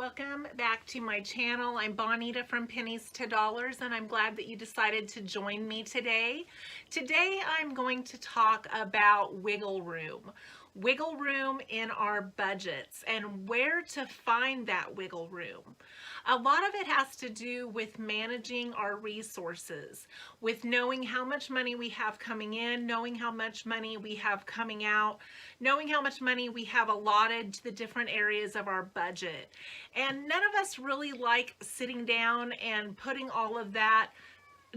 Welcome back to my channel. I'm Bonita from Pennies to Dollars, and I'm glad that you decided to join me today. Today I'm going to talk about wiggle room. Wiggle room in our budgets and where to find that wiggle room. A lot of it has to do with managing our resources, with knowing how much money we have coming in, knowing how much money we have coming out, knowing how much money we have allotted to the different areas of our budget. And none of us really like sitting down and putting all of that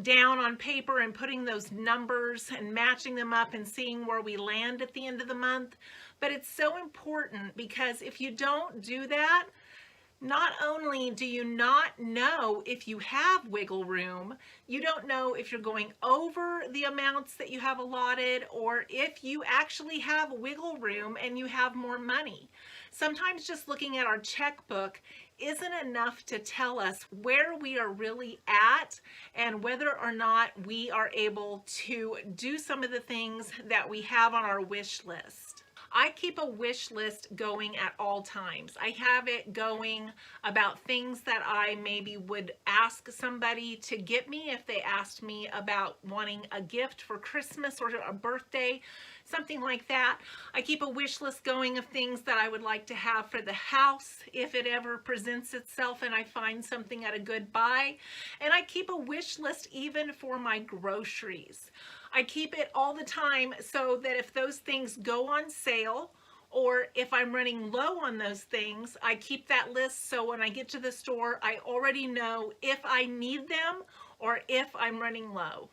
down on paper and putting those numbers and matching them up and seeing where we land at the end of the month. But it's so important, because if you don't do that, not only do you not know if you have wiggle room, you don't know if you're going over the amounts that you have allotted, or if you actually have wiggle room and you have more money. Sometimes just looking at our checkbook isn't enough to tell us where we are really at and whether or not we are able to do some of the things that we have on our wish list. I keep a wish list going at all times. I have it going about things that I maybe would ask somebody to get me if they asked me about wanting a gift for Christmas or a birthday, something like that. I keep a wish list going of things that I would like to have for the house if it ever presents itself and I find something at a good buy. And I keep a wish list even for my groceries. I keep it all the time so that if those things go on sale, or if I'm running low on those things, I keep that list so when I get to the store, I already know if I need them or if I'm running low.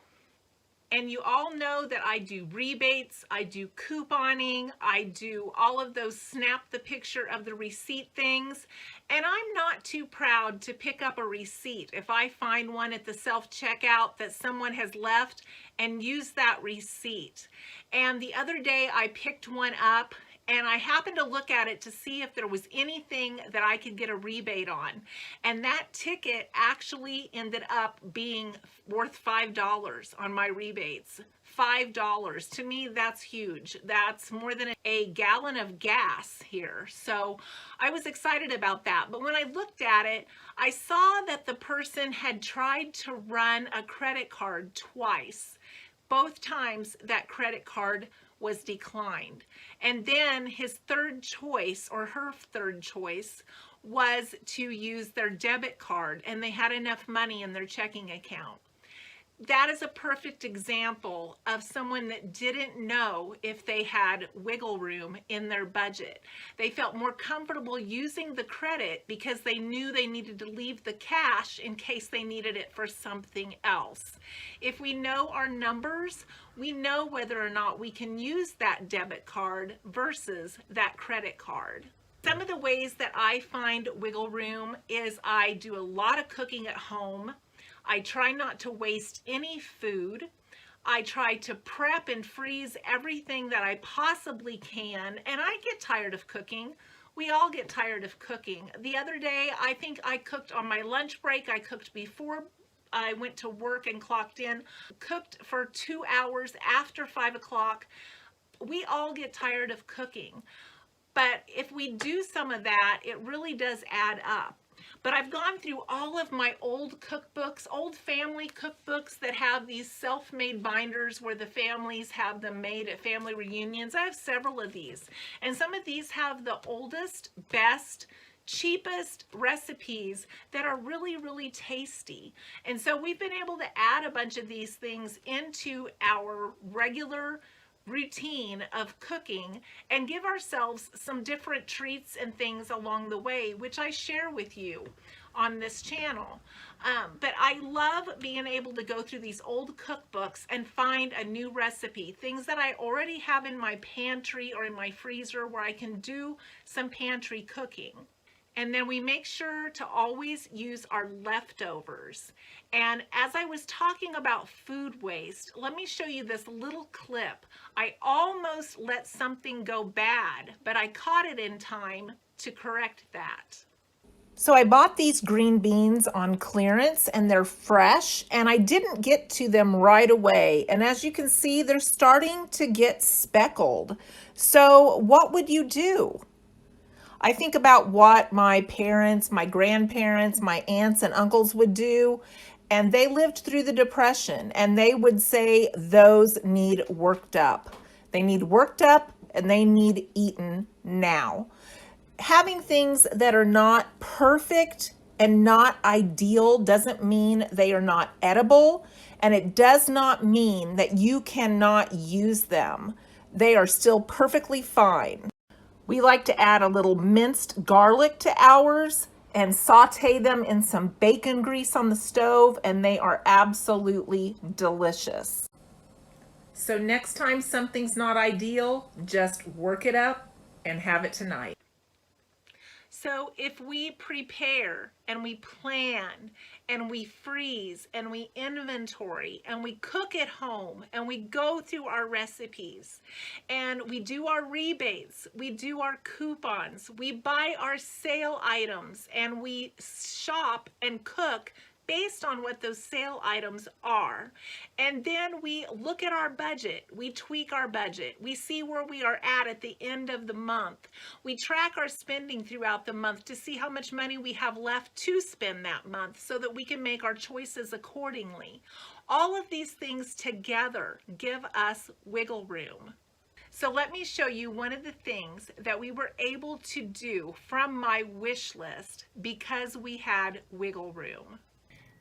And you all know that I do rebates, I do couponing, I do all of those snap the picture of the receipt things. And I'm not too proud to pick up a receipt if I find one at the self-checkout that someone has left, and use that receipt. And the other day I picked one up, and I happened to look at it to see if there was anything that I could get a rebate on. And that ticket actually ended up being worth $5 on my rebates. $5. To me, that's huge. That's more than a gallon of gas here. So I was excited about that. But when I looked at it, I saw that the person had tried to run a credit card twice. Both times that credit card was declined. And then his third choice, or her third choice, was to use their debit card, and they had enough money in their checking account. That is a perfect example of someone that didn't know if they had wiggle room in their budget. They felt more comfortable using the credit because they knew they needed to leave the cash in case they needed it for something else. If we know our numbers, we know whether or not we can use that debit card versus that credit card. Some of the ways that I find wiggle room is I do a lot of cooking at home. I try not to waste any food. I try to prep and freeze everything that I possibly can, and I get tired of cooking. We all get tired of cooking. The other day, I think I cooked on my lunch break. I cooked before I went to work and clocked in, cooked for 2 hours after 5 o'clock. We all get tired of cooking. But if we do some of that, it really does add up. But I've gone through all of my old cookbooks, old family cookbooks that have these self-made binders where the families have them made at family reunions. I have several of these. And some of these have the oldest, best, cheapest recipes that are really, really tasty. And so we've been able to add a bunch of these things into our regular routine of cooking and give ourselves some different treats and things along the way, which I share with you on this channel. But I love being able to go through these old cookbooks and find a new recipe, things that I already have in my pantry or in my freezer where I can do some pantry cooking. And then we make sure to always use our leftovers. And as I was talking about food waste, let me show you this little clip. I almost let something go bad, but I caught it in time to correct that. So I bought these green beans on clearance, and they're fresh, and I didn't get to them right away. And as you can see, they're starting to get speckled. So what would you do? I think about what my parents, my grandparents, my aunts and uncles would do, and they lived through the Depression, and they would say those need worked up. They need worked up and they need eaten now. Having things that are not perfect and not ideal doesn't mean they are not edible, and it does not mean that you cannot use them. They are still perfectly fine. We like to add a little minced garlic to ours and saute them in some bacon grease on the stove, and they are absolutely delicious. So next time something's not ideal, just work it up and have it tonight. So if we prepare and we plan and we freeze and we inventory and we cook at home and we go through our recipes and we do our rebates, we do our coupons, we buy our sale items and we shop and cook based on what those sale items are. And then we look at our budget, we tweak our budget, we see where we are at the end of the month. We track our spending throughout the month to see how much money we have left to spend that month so that we can make our choices accordingly. All of these things together give us wiggle room. So let me show you one of the things that we were able to do from my wish list because we had wiggle room.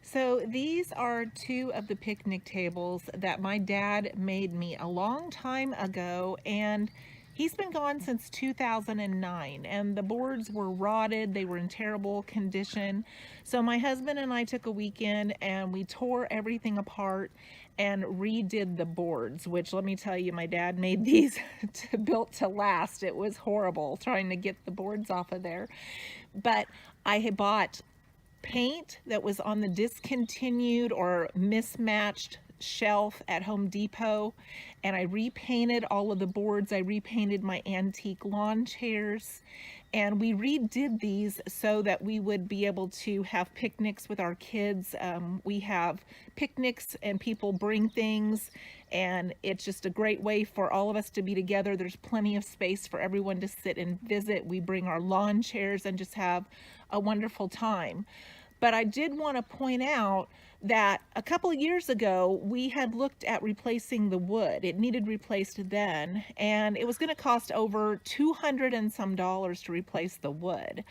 So these are two of the picnic tables that my dad made me a long time ago, and he's been gone since 2009, and the boards were rotted. They were in terrible condition. So my husband and I took a weekend and we tore everything apart and redid the boards, which let me tell you, my dad made these built to last. It was horrible trying to get the boards off of there. But I had bought paint that was on the discontinued or mismatched shelf at Home Depot, and I repainted all of the boards. I repainted my antique lawn chairs, and we redid these so that we would be able to have picnics with our kids. We have picnics and people bring things, and it's just a great way for all of us to be together. There's plenty of space for everyone to sit and visit. We bring our lawn chairs and just have a wonderful time. But I did want to point out that a couple of years ago, we had looked at replacing the wood. It needed replaced then, and it was going to cost over $200 and some to replace the wood.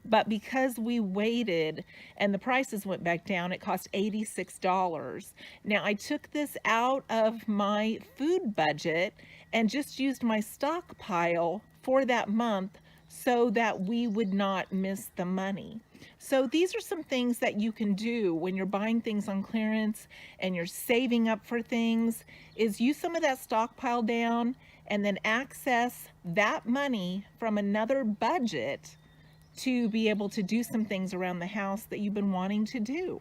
But because we waited and the prices went back down, it cost $86. Now, I took this out of my food budget and just used my stockpile for that month so that we would not miss the money. So these are some things that you can do when you're buying things on clearance and you're saving up for things, is use some of that stockpile down and then access that money from another budget to be able to do some things around the house that you've been wanting to do.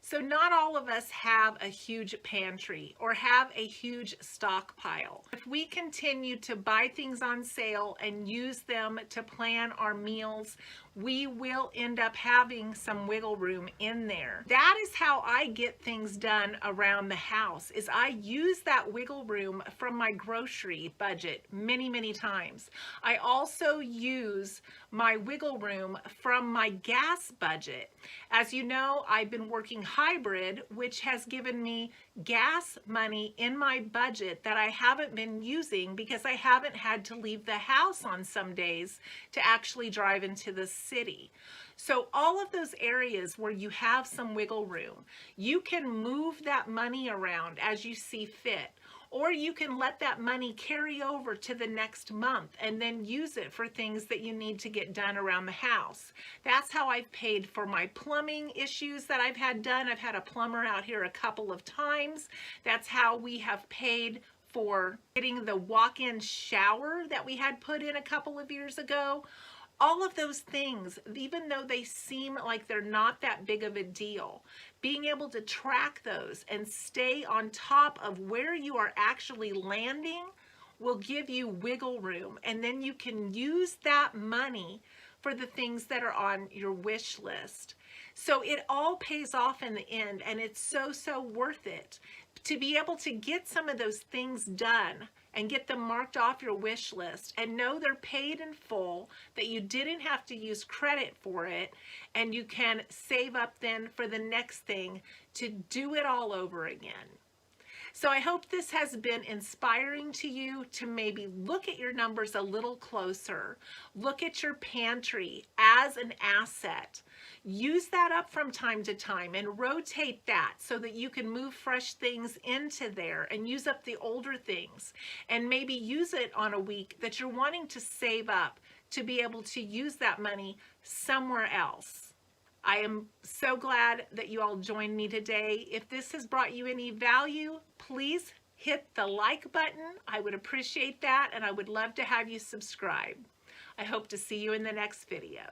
So not all of us have a huge pantry or have a huge stockpile. If we continue to buy things on sale and use them to plan our meals, we will end up having some wiggle room in there. That is how I get things done around the house, is I use that wiggle room from my grocery budget many times. I also use my wiggle room from my gas budget. As you know, I've been working hybrid, which has given me gas money in my budget that I haven't been using because I haven't had to leave the house on some days to actually drive into the city. So all of those areas where you have some wiggle room, you can move that money around as you see fit. Or you can let that money carry over to the next month and then use it for things that you need to get done around the house. That's how I've paid for my plumbing issues that I've had done. I've had a plumber out here a couple of times. That's how we have paid for getting the walk-in shower that we had put in a couple of years ago. All of those things, even though they seem like they're not that big of a deal, being able to track those and stay on top of where you are actually landing will give you wiggle room. And then you can use that money for the things that are on your wish list. So it all pays off in the end, and it's so worth it to be able to get some of those things done and get them marked off your wish list and know they're paid in full, that you didn't have to use credit for it, and you can save up then for the next thing to do it all over again. So I hope this has been inspiring to you to maybe look at your numbers a little closer. Look at your pantry as an asset. Use that up from time to time and rotate that so that you can move fresh things into there and use up the older things, and maybe use it on a week that you're wanting to save up to be able to use that money somewhere else. I am so glad that you all joined me today. If this has brought you any value, please hit the like button. I would appreciate that, and I would love to have you subscribe. I hope to see you in the next video.